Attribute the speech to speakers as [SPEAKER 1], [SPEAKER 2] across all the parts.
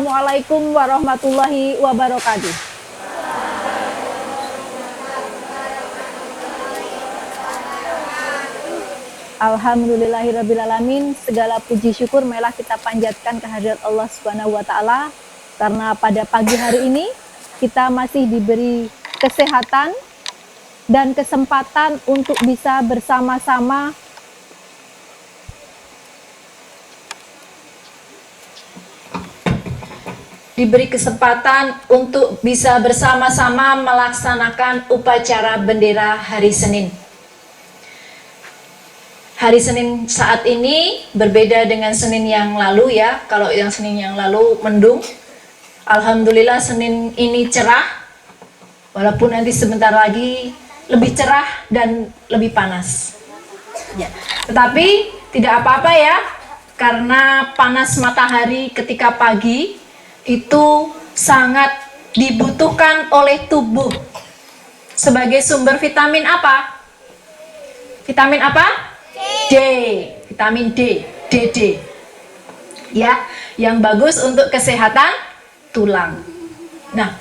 [SPEAKER 1] Assalamualaikum warahmatullahi wabarakatuh. Alhamdulillahirrabbilalamin. Segala puji syukur marilah kita panjatkan kehadirat Allah Subhanahu wa Ta'ala, karena pada pagi hari ini kita masih diberi kesehatan dan kesempatan untuk bisa bersama-sama melaksanakan upacara bendera hari Senin. Hari Senin saat ini berbeda dengan Senin yang lalu ya. Kalau yang Senin yang lalu mendung, alhamdulillah Senin ini cerah. Walaupun nanti sebentar lagi lebih cerah dan lebih panas. Ya. Tetapi tidak apa-apa ya, karena panas matahari ketika pagi itu sangat dibutuhkan oleh tubuh sebagai sumber vitamin apa? Vitamin apa? D. Vitamin D, DD. Ya, yang bagus untuk kesehatan tulang. Nah,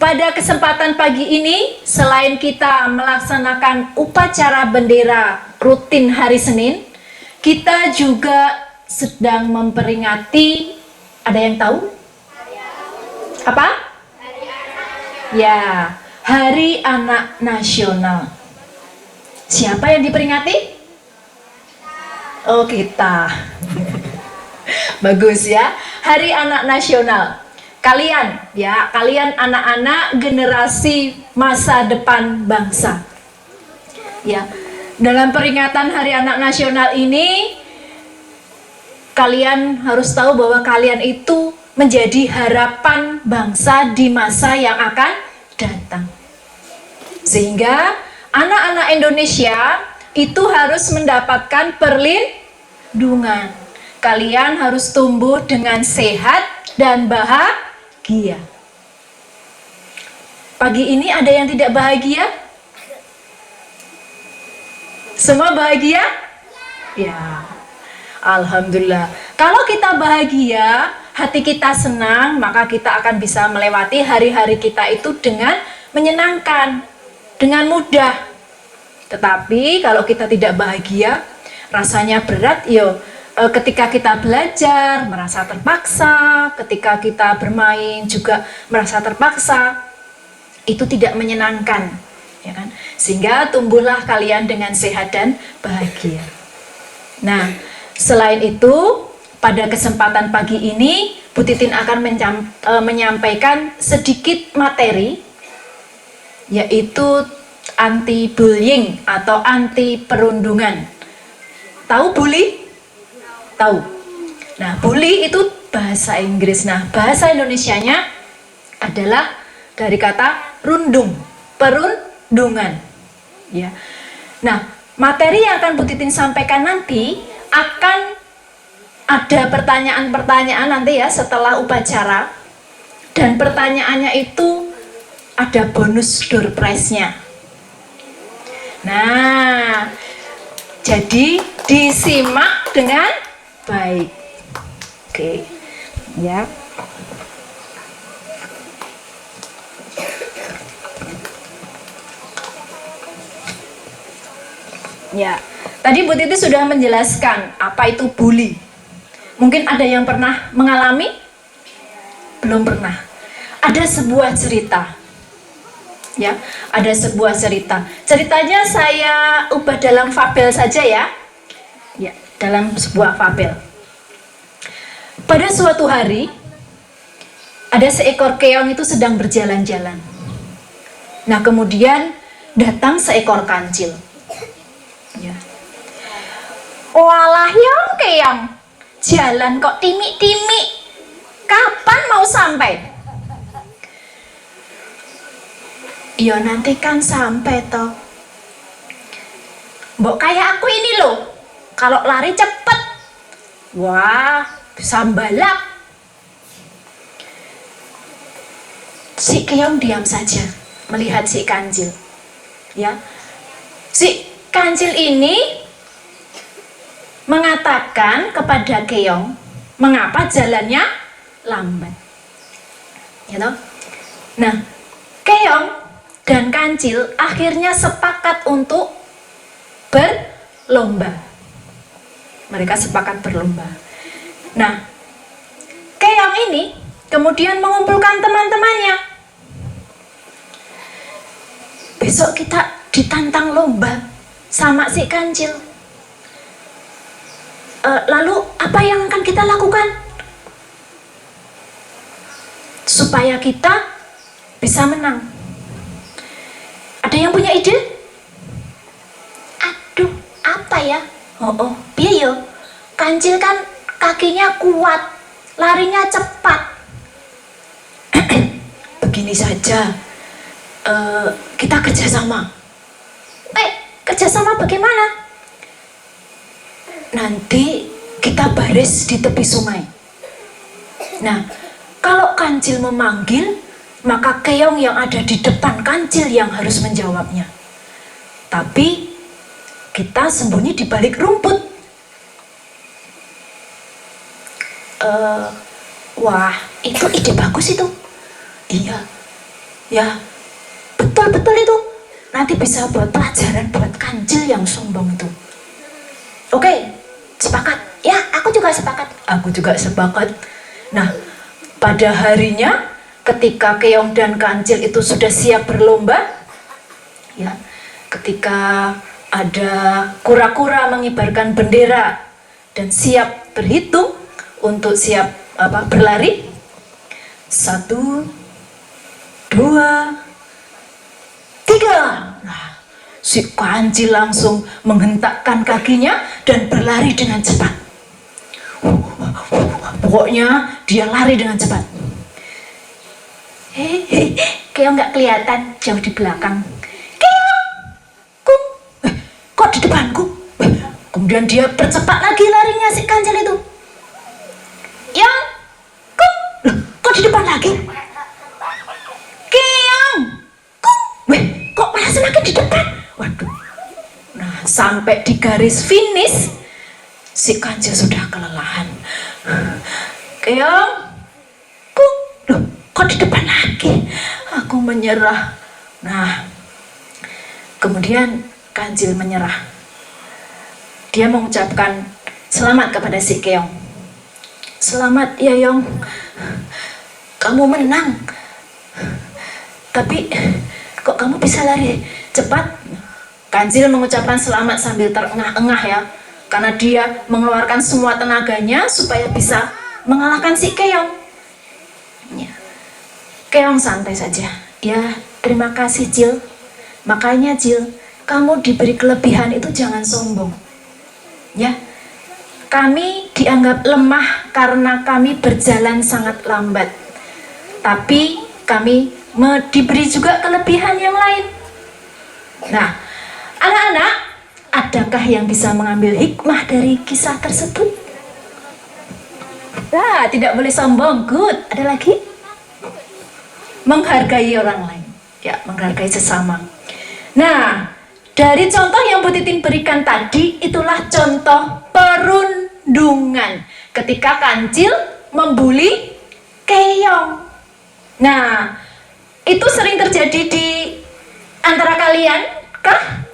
[SPEAKER 1] pada kesempatan pagi ini, selain kita melaksanakan upacara bendera rutin hari Senin, kita juga sedang memperingati, ada yang tahu? Apa? Ya, Hari Anak Nasional. Siapa yang diperingati? Oh, kita. Bagus ya. Hari Anak Nasional. Kalian anak-anak generasi masa depan bangsa. Ya. Dalam peringatan Hari Anak Nasional ini, kalian harus tahu bahwa kalian itu menjadi harapan bangsa di masa yang akan datang. Sehingga anak-anak Indonesia itu harus mendapatkan perlindungan. Kalian harus tumbuh dengan sehat dan bahagia. Pagi ini ada yang tidak bahagia? Semua bahagia? Ya. Alhamdulillah. Kalau kita bahagia, hati kita senang, maka kita akan bisa melewati hari-hari kita itu dengan menyenangkan, dengan mudah. Tetapi kalau kita tidak bahagia, rasanya berat, ketika kita belajar merasa terpaksa, ketika kita bermain juga merasa terpaksa, itu tidak menyenangkan, ya kan? Sehingga tumbuhlah kalian dengan sehat dan bahagia. Nah, selain itu, pada kesempatan pagi ini, Bu Titin akan menyampaikan sedikit materi, yaitu anti-bullying atau anti-perundungan. Tahu bully? Tahu. Nah, bully itu bahasa Inggris. Nah, bahasa Indonesianya adalah dari kata rundung, perundungan. Ya. Nah, materi yang akan Bu Titin sampaikan nanti akan ada pertanyaan-pertanyaan nanti ya setelah upacara, dan pertanyaannya itu ada bonus door prize-nya. Nah, jadi disimak dengan baik. Oke, ya. Ya, tadi Bu Titi sudah menjelaskan apa itu bully. Mungkin ada yang pernah mengalami? Belum pernah. Ada sebuah cerita. Ya, ada sebuah cerita. Ceritanya saya ubah dalam fabel saja ya. Ya, dalam sebuah fabel. Pada suatu hari, ada seekor keong itu sedang berjalan-jalan. Nah, kemudian datang seekor kancil. Ya. Walah keong, jalan kok timik-timik. Kapan mau sampai? Ya nanti kan sampai toh. Mbok kayak aku ini loh, kalau lari cepet, wah bisa balap. Si keong diam saja melihat si kancil. Ya, si kancil ini mengatakan kepada keong, mengapa jalannya lambat. Ya toh? Nah, keong dan kancil akhirnya sepakat untuk berlomba. Mereka sepakat berlomba. Nah, keong ini kemudian mengumpulkan teman-temannya. Besok kita ditantang lomba sama si kancil. Lalu apa yang akan kita lakukan supaya kita bisa menang? Ada yang punya ide? Aduh, apa ya? Piye yo? Kancil kan kakinya kuat, larinya cepat. Begini saja, kita kerjasama. Kerjasama bagaimana? Nanti kita baris di tepi sungai. Nah, kalau kancil memanggil, maka keong yang ada di depan kancil yang harus menjawabnya. Tapi kita sembunyi di balik rumput. Wah, itu ide bagus itu. Iya, ya, betul itu. Nanti bisa buat pelajaran buat kancil yang sombong itu. Oke, sepakat. Ya, aku juga sepakat. Aku juga sepakat. Nah, pada harinya ketika keong dan kancil itu sudah siap berlomba, ya, ketika ada kura-kura mengibarkan bendera dan siap berhitung untuk siap berlari. 1, 2, 3. Nah, si kancil langsung menghentakkan kakinya dan berlari dengan cepat. Pokoknya dia lari dengan cepat. Keong nggak kelihatan, jauh di belakang. Keong, kok di depanku? Kemudian dia percepat lagi larinya si kancil itu. Yang, kok di depan lagi? Keong, kok malah semakin di depan? Waduh. Nah, sampai di garis finish, si kancil sudah kelelahan. Keong, kok di depan lagi? Aku menyerah. Nah, kemudian kancil menyerah. Dia mengucapkan selamat kepada si keong. Selamat ya Yong, kamu menang. Tapi kok kamu bisa lari cepat? Kancil mengucapkan selamat sambil terengah-engah ya, karena dia mengeluarkan semua tenaganya supaya bisa mengalahkan si keong. Ya. Keong santai saja. Ya, terima kasih Cil. Makanya Cil, kamu diberi kelebihan itu jangan sombong. Ya, kami dianggap lemah karena kami berjalan sangat lambat. Tapi kami diberi juga kelebihan yang lain. Nah, anak-anak, adakah yang bisa mengambil hikmah dari kisah tersebut? Nah, tidak boleh sombong. Good. Ada lagi? Menghargai orang lain. Ya, menghargai sesama. Nah, dari contoh yang Bu Titin berikan tadi, itulah contoh perundungan ketika kancil membuli keong. Nah, itu sering terjadi di antara kalian kah?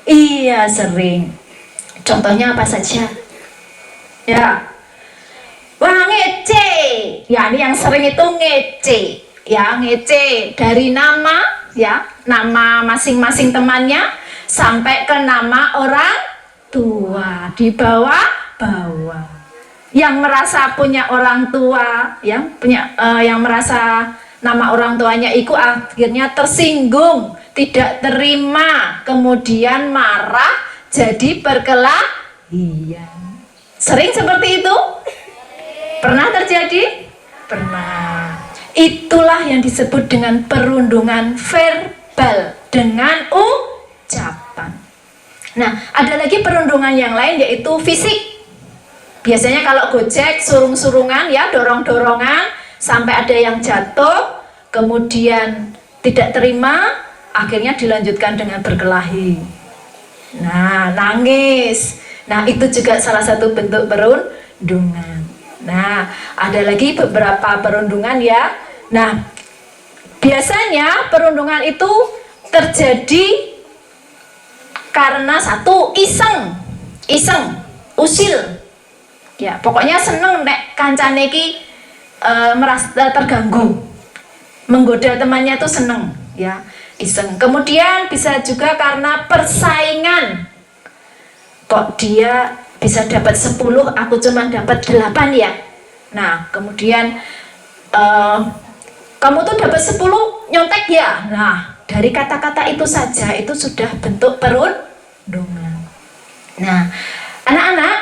[SPEAKER 1] Iya, sering. Contohnya apa saja? Ya, wah ngece. Ya, ini yang sering itu ngece. Ya, ngece dari nama, ya, nama masing-masing temannya sampai ke nama orang tua di bawah-bawah. Yang merasa punya orang tua, yang merasa nama orang tuanya itu akhirnya tersinggung, tidak terima, kemudian marah, jadi berkelahian. Sering seperti itu? Pernah terjadi? Pernah. Itulah yang disebut dengan perundungan verbal dengan ucapan. Nah, ada lagi perundungan yang lain yaitu fisik. Biasanya kalau gojek, surung-surungan ya, dorong-dorongan sampai ada yang jatuh, kemudian tidak terima, akhirnya dilanjutkan dengan berkelahi. Nah, nangis. Nah, itu juga salah satu bentuk perundungan. Nah, ada lagi beberapa perundungan ya. Nah, biasanya perundungan itu terjadi karena satu, iseng, usil. Ya, pokoknya seneng nek kancane iki merasa terganggu. Menggoda temannya itu seneng, ya, iseng. Kemudian bisa juga karena persaingan. Kok dia bisa dapat 10, aku cuma dapat 8 ya. Nah, kemudian kamu tuh dapat 10 nyontek ya. Nah, dari kata-kata itu saja itu sudah bentuk perundungan. Nah, anak-anak,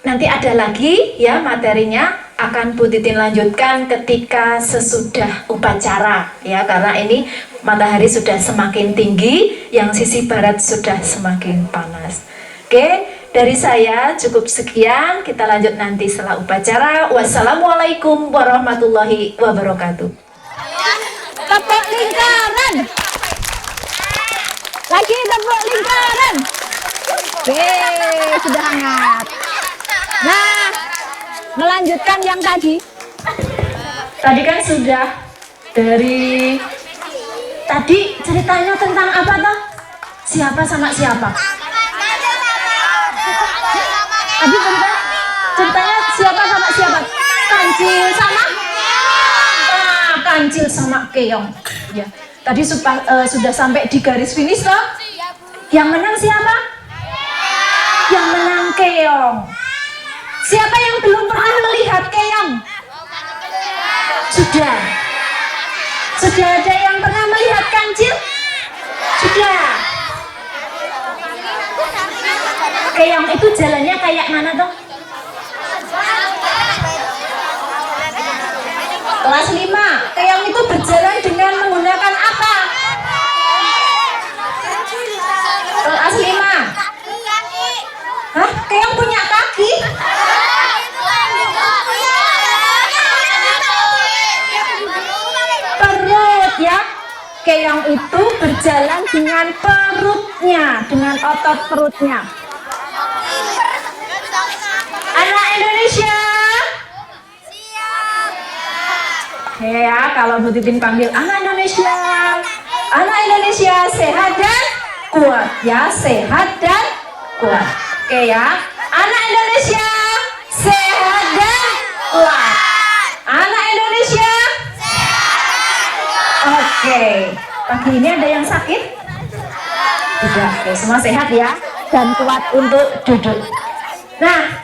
[SPEAKER 1] nanti ada lagi ya materinya, akan Bu Titin lanjutkan ketika sesudah upacara ya, karena ini matahari sudah semakin tinggi, yang sisi barat sudah semakin panas. Oke, dari saya cukup sekian, kita lanjut nanti setelah upacara. Wassalamualaikum warahmatullahi wabarakatuh.
[SPEAKER 2] Tepuk lingkaran. Lagi tepuk lingkaran. Oke, sudah hangat. Nah, melanjutkan yang tadi.
[SPEAKER 1] Tadi kan sudah dari tadi ceritanya tentang apa toh? Siapa sama siapa? Tadi ceritanya siapa sama siapa? Kancil sama? Nah, Kancil sama Keong. Ya. Tadi sudah sampai di garis finish loh. Yang menang siapa? Yang menang Keong. Siapa yang belum pernah melihat Keong? Sudah. Sudah ada yang pernah melihat Kancil? Sudah. Keong itu jalannya kayak mana toh? Kelas 5. Keong itu berjalan dengan menggunakan apa? Kelas 5. Hah? Keong punya kaki? Perut ya. Keong itu berjalan dengan perutnya, dengan otot perutnya. Anak Indonesia. Ya, kalau Bu Titin panggil anak Indonesia. Anak Indonesia sehat dan kuat ya, sehat dan kuat. Oke ya. Anak Indonesia sehat dan kuat. Anak Indonesia. Oke. Pagi ini ada yang sakit? Tidak. Oke, semua sehat ya dan kuat untuk duduk. Nah,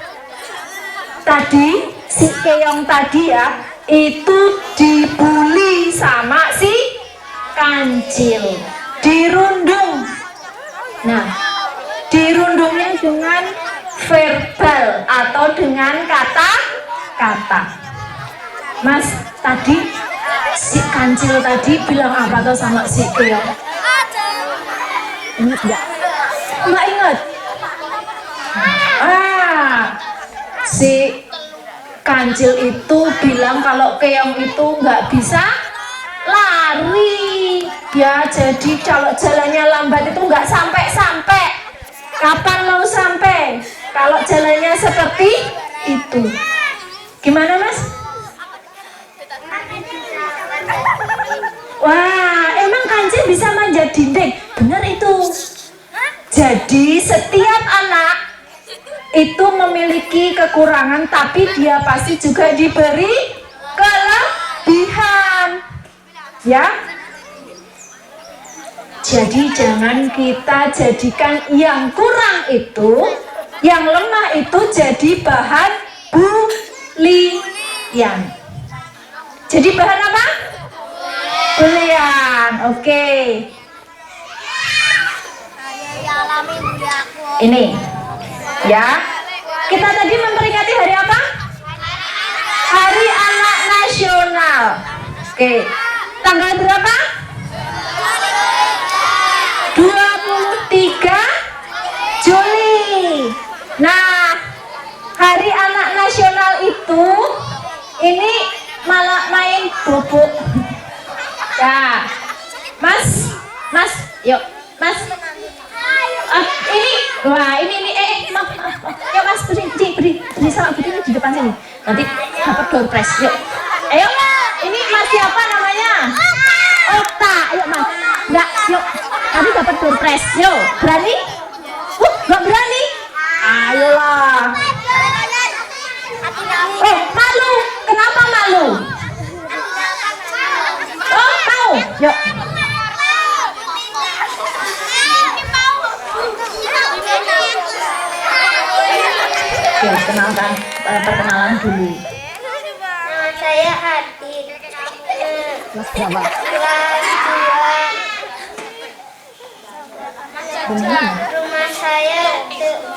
[SPEAKER 1] tadi si Keong tadi ya, itu dibully sama si Kancil, dirundung. Nah, dirundungnya dengan verbal atau dengan kata-kata. Mas, tadi si Kancil tadi bilang apa tuh sama si Keong? Ingat gak? Nggak ingat. Si Kancil itu bilang kalau Keong itu nggak bisa lari ya, jadi kalau jalannya lambat itu nggak sampai-sampai. Kapan mau sampai kalau jalannya seperti itu? Gimana Mas? Wah, emang Kancil bisa manjat dinding? Benar itu. Jadi setiap anak itu memiliki kekurangan, tapi dia pasti juga diberi kelebihan ya. Jadi jangan kita jadikan yang kurang itu, yang lemah itu jadi bahan bulian. Jadi bahan apa? Bulian. Oke. Ini ya, kita tadi memperingati hari apa? Hari Anak Nasional. Oke, tanggal berapa? 23 Juli. Nah, Hari Anak Nasional itu ini malah main bubuk. Ya, Mas, yuk, Mas. Ini, wah ini, maaf. Ya Mas, beri sama beri di depan sini. Nanti dapat door prize. Yuk. Ayo. Ini Mas siapa namanya?
[SPEAKER 2] Okta, ayo Mas. Enggak, yuk. Tadi dapat door prize.
[SPEAKER 1] Yuk, berani? Nggak berani? Ayolah. Oh, malu. Kenapa malu? Oh, mau. Yuk. Oke, kenalkan, perkenalan dulu.
[SPEAKER 3] Nama saya Adit.
[SPEAKER 2] Mas berapa?
[SPEAKER 3] Kelas 2. Rumah saya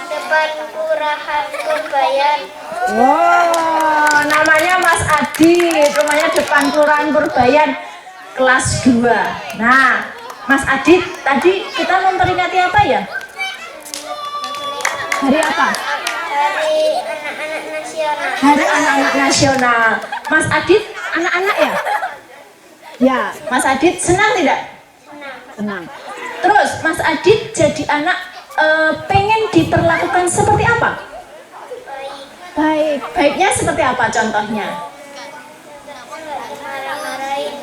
[SPEAKER 3] depan Kelurahan Purbayan.
[SPEAKER 1] Wow, namanya Mas Adit, rumahnya depan Kelurahan Purbayan, kelas 2. Nah, Mas Adit, tadi kita memperingati apa ya?
[SPEAKER 2] Hari apa?
[SPEAKER 3] Hari Anak-anak Nasional.
[SPEAKER 1] Hari Anak-anak Nasional. Mas Adit, anak-anak ya?
[SPEAKER 2] Ya,
[SPEAKER 1] Mas Adit senang tidak?
[SPEAKER 2] senang.
[SPEAKER 1] Terus Mas Adit jadi anak pengen diperlakukan seperti apa?
[SPEAKER 2] Baik.
[SPEAKER 1] Baiknya seperti apa contohnya?
[SPEAKER 3] Nggak dimarah-marahin.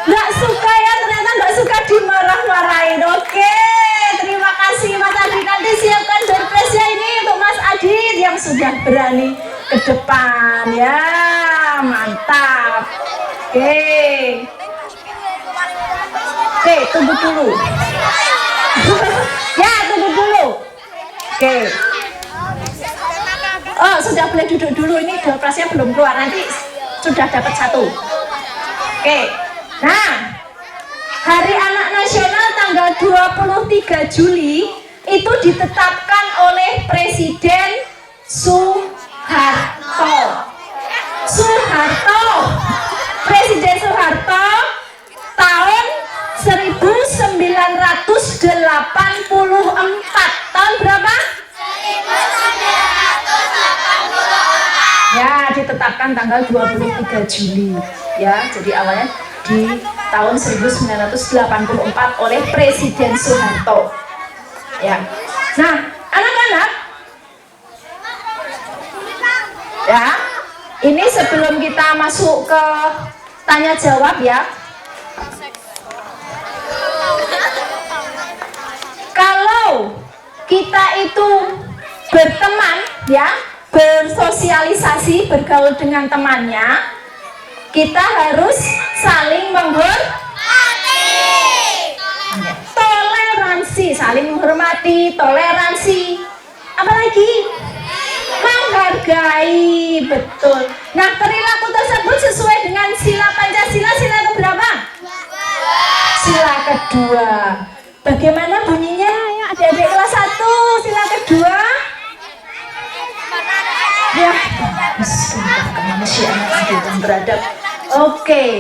[SPEAKER 1] Nggak suka ya, ternyata nggak suka dimarah-marahin. Oke, terima kasih Mas Adit. Nanti siapkan door prize-nya ini untuk Mas Adit yang sudah berani ke depan ya, mantap. Oke, tunggu dulu. Ya, tunggu dulu. Oke. Oh, sudah boleh duduk dulu. Ini door prize-nya belum keluar. Nanti sudah dapat 1. Oke. Nah, Hari Anak Nasional tanggal 23 Juli itu ditetapkan oleh Presiden Soeharto. Presiden Soeharto tahun 1984. Tahun berapa? 1984. Ya, ditetapkan tanggal 23 Juli. Ya, jadi awalnya di tahun 1984 oleh Presiden Soeharto. Ya. Nah, anak-anak, ya, ini sebelum kita masuk ke tanya jawab ya. Kalau kita itu berteman ya, bersosialisasi, bergaul dengan temannya, kita harus saling menghormati. Toleransi, saling menghormati, toleransi. Apalagi? Menghargai, betul. Nah, perilaku tersebut sesuai dengan sila Pancasila, sila keberapa? Sila kedua. Bagaimana bunyinya ya adik-adik kelas 1, sila kedua? Ya, kemanusiaan yang beradab. Oke.